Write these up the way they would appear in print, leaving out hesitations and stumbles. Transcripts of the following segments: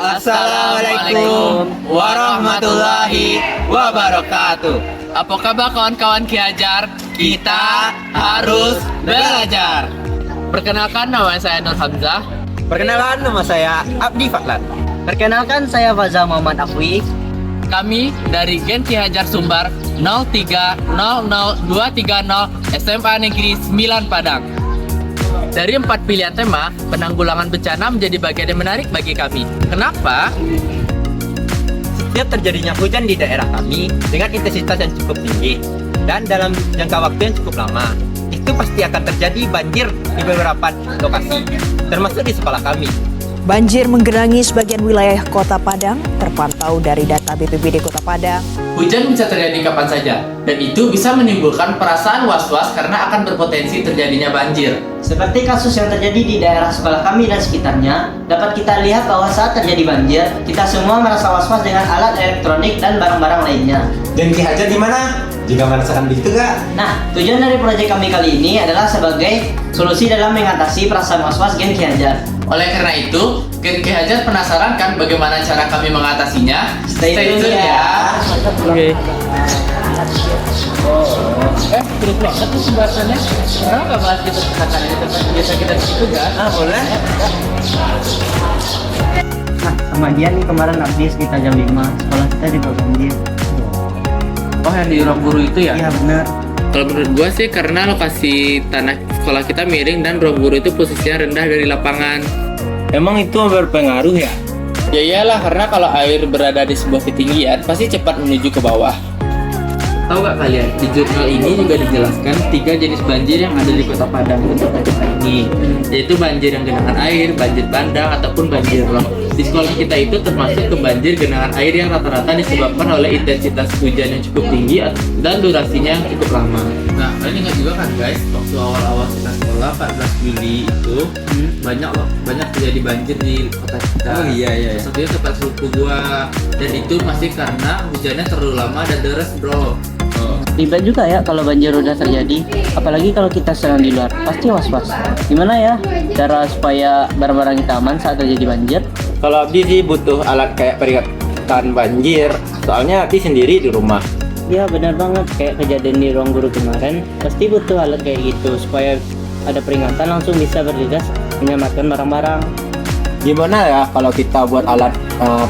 Assalamualaikum warahmatullahi wabarakatuh. Apa kabar kawan-kawan Ki Hajar? Kita harus belajar. Perkenalkan, nama saya Nur Hamzah. Perkenalkan, nama saya Abdi Faklan. Perkenalkan, saya Faza Muhammad Afwi. Kami dari Gen Ki Hajar Sumbar 0300230 SMA Negeri 9 Padang. Dari 4 pilihan tema, penanggulangan bencana menjadi bagian yang menarik bagi kami. Kenapa? Setiap terjadinya hujan di daerah kami dengan intensitas yang cukup tinggi dan dalam jangka waktu yang cukup lama, itu pasti akan terjadi banjir di beberapa lokasi, termasuk di sekolah kami. Banjir menggenangi sebagian wilayah Kota Padang, terpantau dari data BPBD Kota Padang. Hujan bisa terjadi kapan saja, dan itu bisa menimbulkan perasaan was-was karena akan berpotensi terjadinya banjir. Seperti kasus yang terjadi di daerah sekolah kami dan sekitarnya, dapat kita lihat bahwa saat terjadi banjir, kita semua merasa was-was dengan alat elektronik dan barang-barang lainnya. Dan Ki Hajar di mana? Jika merasakan begitu gak? Nah, tujuan dari proyek kami kali ini adalah sebagai solusi dalam mengatasi perasaan was-was Gen Ki Hajar. Oleh karena itu, Gen Ki Hajar penasaran kan bagaimana cara kami mengatasinya? Stay tune ya. Oke. Terus banget tuh pembahasannya. Kenapa nggak bahas kita kesehatan ini tempat biasa kita di situ kan? Boleh. Nah, sama dia nih kemarin habis kita jam 5, sekolah kita di banjir. Oh, yang di ruang guru itu ya? Iya, benar. Kalau menurut gua sih karena lokasi tanah sekolah kita miring dan ruang guru itu posisinya rendah dari lapangan. Emang itu berpengaruh ya? Ya iyalah, karena kalau air berada di sebuah ketinggian pasti cepat menuju ke bawah. Tahu gak kalian, di jurnal ini juga dijelaskan 3 jenis banjir yang ada di Kota Padang untuk daerah ini, yaitu banjir yang genangan air, banjir bandang, ataupun banjir rob. Di sekolah kita itu termasuk ke banjir genangan air yang rata-rata disebabkan oleh intensitas hujan yang cukup tinggi dan durasinya yang cukup lama. Nah, kalian ingat juga kan guys, waktu awal-awal kita sekolah 14 Juli itu banyak terjadi banjir di kota kita. Oh iya. Satunya tempat suku gua, dan itu masih karena hujannya terlalu lama dan deras bro. Ribet juga ya kalau banjir udah terjadi, apalagi kalau kita sedang di luar, pasti was-was. Gimana ya cara supaya barang-barang kita aman saat terjadi banjir? Kalau Abdi sih butuh alat kayak peringatan banjir, soalnya Abdi sendiri di rumah. Ya benar banget, kayak kejadian di ruang guru kemarin, pasti butuh alat kayak gitu supaya ada peringatan langsung bisa bergegas menyelamatkan barang-barang. Gimana ya kalau kita buat alat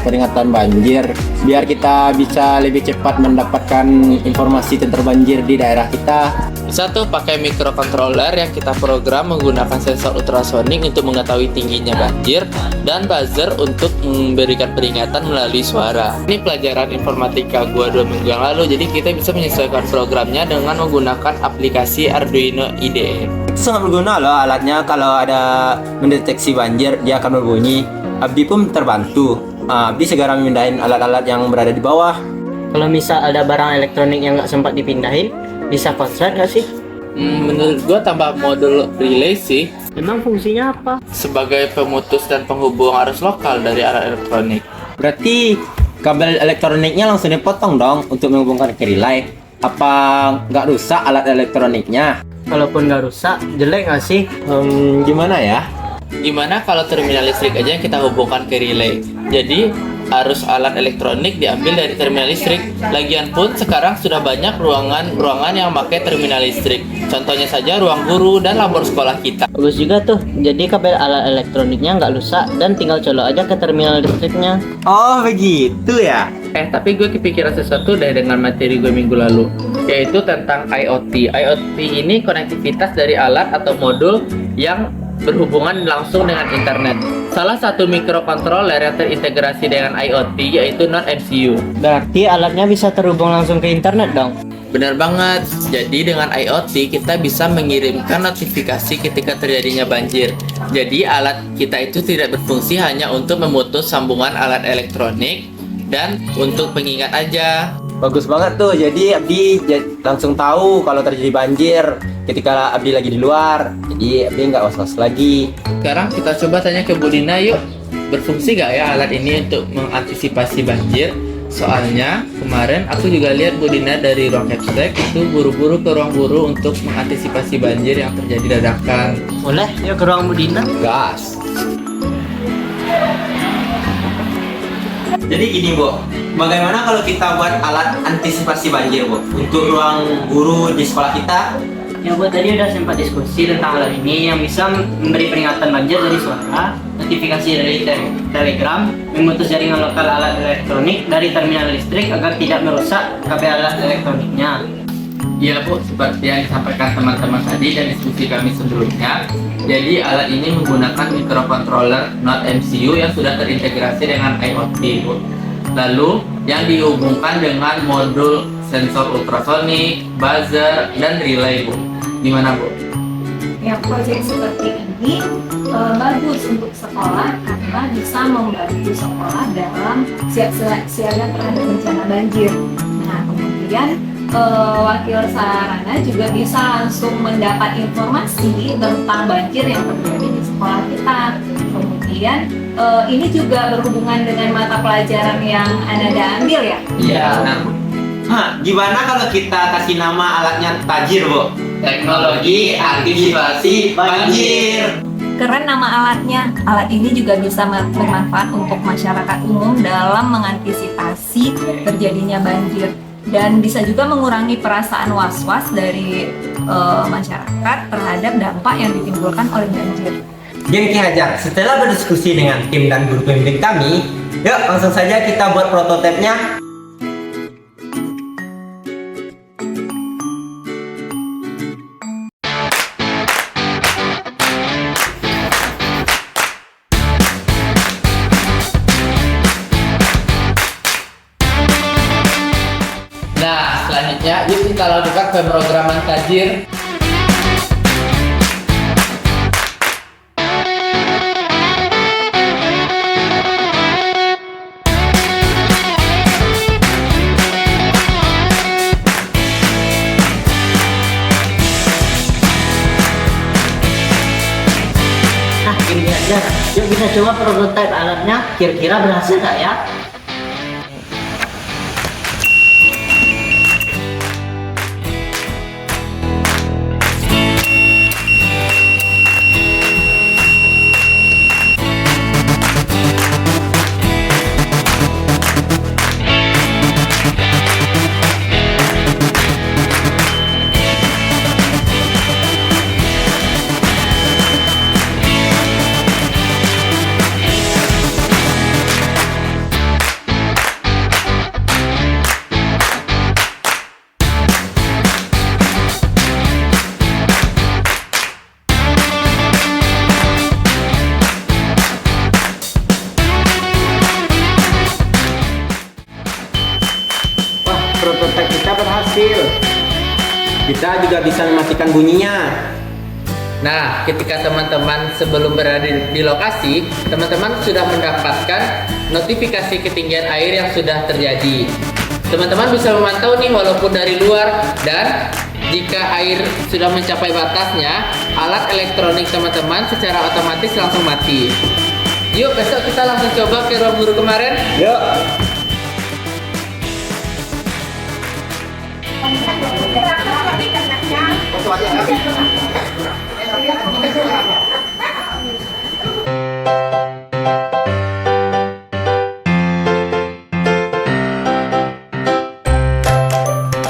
peringatan banjir biar kita bisa lebih cepat mendapatkan informasi tentang banjir di daerah kita? Bisa tuh pakai microcontroller yang kita program menggunakan sensor ultrasonik untuk mengetahui tingginya banjir dan buzzer untuk memberikan peringatan melalui suara. Ini pelajaran informatika gua 2 minggu yang lalu, jadi kita bisa menyesuaikan programnya dengan menggunakan aplikasi Arduino IDE. Itu sangat berguna loh alatnya, kalau ada mendeteksi banjir dia akan berbunyi. Abdi pun terbantu. Abdi segera memindahin alat-alat yang berada di bawah. Kalau misal ada barang elektronik yang nggak sempat dipindahin, bisa konslet nggak sih? Menurut gua tambah modul relay sih, Emang fungsinya apa? sebagai pemutus dan penghubung arus lokal dari alat elektronik. Berarti kabel elektroniknya langsung dipotong dong untuk menghubungkan ke relay. Apa nggak rusak alat elektroniknya? Kalaupun nggak rusak, jelek nggak sih? Gimana ya? Gimana kalau terminal listrik aja yang kita hubungkan ke relay? Jadi arus alat elektronik diambil dari terminal listrik. Lagian pun sekarang sudah banyak ruangan yang pakai terminal listrik. Contohnya saja ruang guru dan labor sekolah kita. Bagus juga tuh, jadi kabel alat elektroniknya nggak rusak dan tinggal colok aja ke terminal listriknya. Oh begitu ya? Tapi gue kepikiran sesuatu deh dengan materi gue minggu lalu, yaitu tentang IoT. IoT ini konektivitas dari alat atau modul yang berhubungan langsung dengan internet. Salah satu microcontroller yang terintegrasi dengan IoT yaitu non-MCU. Berarti alatnya bisa terhubung langsung ke internet dong? Benar banget. Jadi dengan IoT kita bisa mengirimkan notifikasi ketika terjadinya banjir. Jadi alat kita itu tidak berfungsi hanya untuk memutus sambungan alat elektronik dan untuk pengingat aja. Bagus banget tuh, jadi Abdi langsung tahu kalau terjadi banjir ketika Abdi lagi di luar. Jadi Abdi nggak was-was lagi. Sekarang kita coba tanya ke Bu Dina yuk. Berfungsi nggak ya alat ini untuk mengantisipasi banjir? Soalnya kemarin aku juga lihat Bu Dina dari ruang Capsek itu buru-buru ke ruang guru untuk mengantisipasi banjir yang terjadi dadakan. Boleh, yuk ke ruang Bu Dina. Gas. Jadi gini, Bu. Bagaimana kalau kita buat alat antisipasi banjir, Bu? Untuk ruang guru di sekolah kita? Ya buat tadi udah sempat diskusi tentang alat ini yang bisa memberi peringatan banjir dari suara, notifikasi dari telegram, memutus jaringan lokal alat elektronik dari terminal listrik agar tidak merusak kabel alat elektroniknya. Iya Bu, seperti yang disampaikan teman-teman tadi dan diskusi kami sebelumnya. Jadi alat ini menggunakan microcontroller not MCU yang sudah terintegrasi dengan IoT Bu. Lalu yang dihubungkan dengan modul sensor ultrasonik, buzzer, dan relay Bu. Gimana Bu? Ya, proyek seperti ini bagus untuk sekolah karena bisa membantu sekolah dalam siaga terhadap bencana banjir. Nah, kemudian wakil sarana juga bisa langsung mendapat informasi tentang banjir yang terjadi di sekolah kita. Kemudian ini juga berhubungan dengan mata pelajaran yang Anda ambil ya? Iya. Benar, Bu. Gimana kalau kita kasih nama alatnya Tajir, Bu? Teknologi antisipasi banjir. Keren nama alatnya. Alat ini juga bisa bermanfaat untuk masyarakat umum dalam mengantisipasi terjadinya banjir dan bisa juga mengurangi perasaan was-was dari masyarakat terhadap dampak yang ditimbulkan oleh banjir. Gini Ki Hajar, setelah berdiskusi dengan tim dan guru pembimbing kami, yuk langsung saja kita buat prototipenya. Nah, selanjutnya yuk kita lakukan pemrograman Tajir. Nah, gini aja. Yuk kita coba prototipe alatnya. Kira-kira berhasil nggak ya? Prototipe kita berhasil. Kita juga bisa mematikan bunyinya. Nah, ketika teman-teman sebelum berada di lokasi, teman-teman sudah mendapatkan notifikasi ketinggian air yang sudah terjadi. Teman-teman bisa memantau nih walaupun dari luar, dan jika air sudah mencapai batasnya, alat elektronik teman-teman secara otomatis langsung mati. Yuk, besok kita langsung coba ke ruang guru kemarin. Yuk.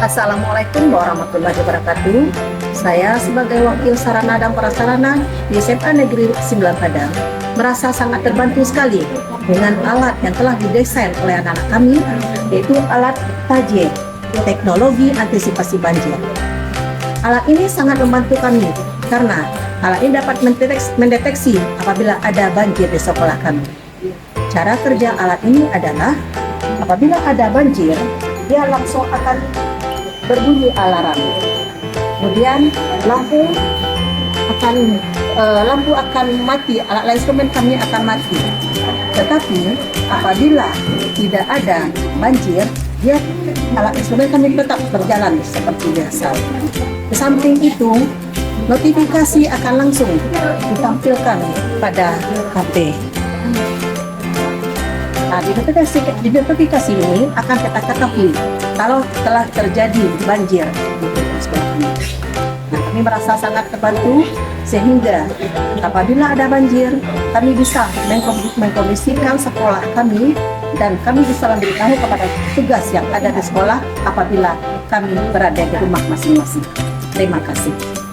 Assalamualaikum warahmatullahi wabarakatuh. Saya sebagai wakil sarana dan prasarana di SMA Negeri 9 Padang merasa sangat terbantu sekali dengan alat yang telah didesain oleh anak-anak kami, yaitu alat Tajir, teknologi antisipasi banjir. Alat ini sangat membantu kami karena alat ini dapat mendeteksi apabila ada banjir di sekolah kami. Cara kerja alat ini adalah apabila ada banjir, dia langsung akan berbunyi alarm. Kemudian lampu akan mati, alat instrumen kami akan mati. Tetapi apabila tidak ada banjir, alat instrumen kami tetap berjalan seperti biasa. Di samping itu, notifikasi akan langsung ditampilkan pada HP. Nah, di notifikasi ini akan kita ketahui kalau telah terjadi banjir di sekolah kami. Nah, kami merasa sangat terbantu sehingga apabila ada banjir, kami bisa mengkondisikan sekolah kami dan kami bisa memberitahu kepada tugas yang ada di sekolah apabila kami berada di rumah masing-masing. Terima kasih.